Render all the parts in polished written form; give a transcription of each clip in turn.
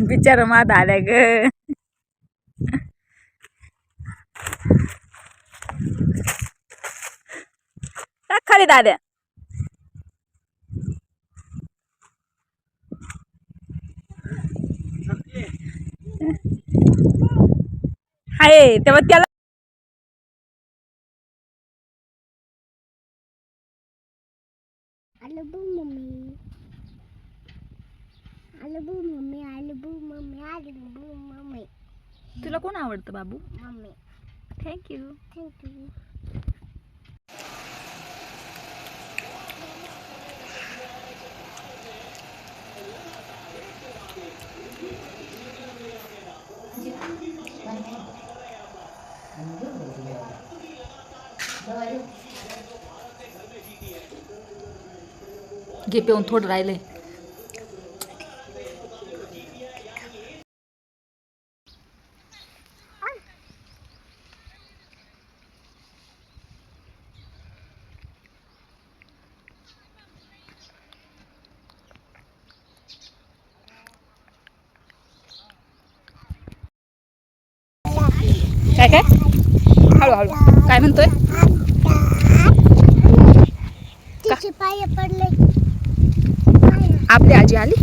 बिचारा मात आल्या ग. टाक खाली दाद्या. हाय तेव्हा त्याला तुला कोण आवडतं बाबू? मम्मी. थँक्यू. घे पिऊन, थोडं राहिलंय. काय काय हळूहळू काय म्हणतोय? पाय पडले. आपली आजी आली.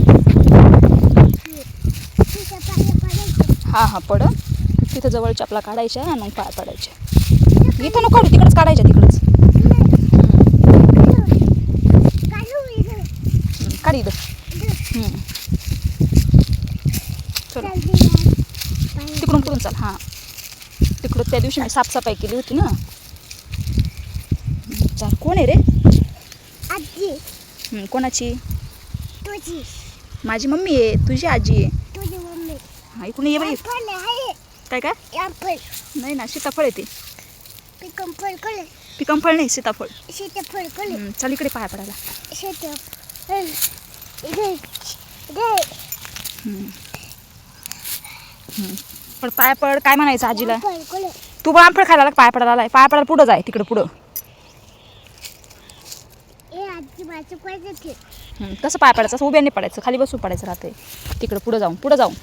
हा पड. तिथं जवळ चपला काढायच्या आणि मग पाय पडायचे. इथं नको काढू, तिकडच काढायच्या. तिकडच काढ इथं. चल तिकडून पुढून चाल. हां तिकडं त्या दिवशी मी साफसफाई केली होती ना. चाल. कोण आहे रे? आजी. कोणाची? तुझी. माझी मम्मी आहे. तुझी आजी आहे. तुझी मम्मी. हा इकडून ये बाई. काय काय? ॲपल. नाही ना, सीताफळ येते. पिकंफळ कळे. पिकंफळ नाही, सीताफळ. सीताफळ कळे. चल इकडे पाया पडायला. सीताफळ. पण पाया पड. काय म्हणायचं आजीला? तू पण आंबफळ खायला पाया पडायला आलाय. पाया पडायला पुढं जाय. तिकडं पुढं. कसं पाय पडायचं? असं उभ्याने पडायचं. खाली बसून पडायचं राहते. तिकडं पुढं जाऊन.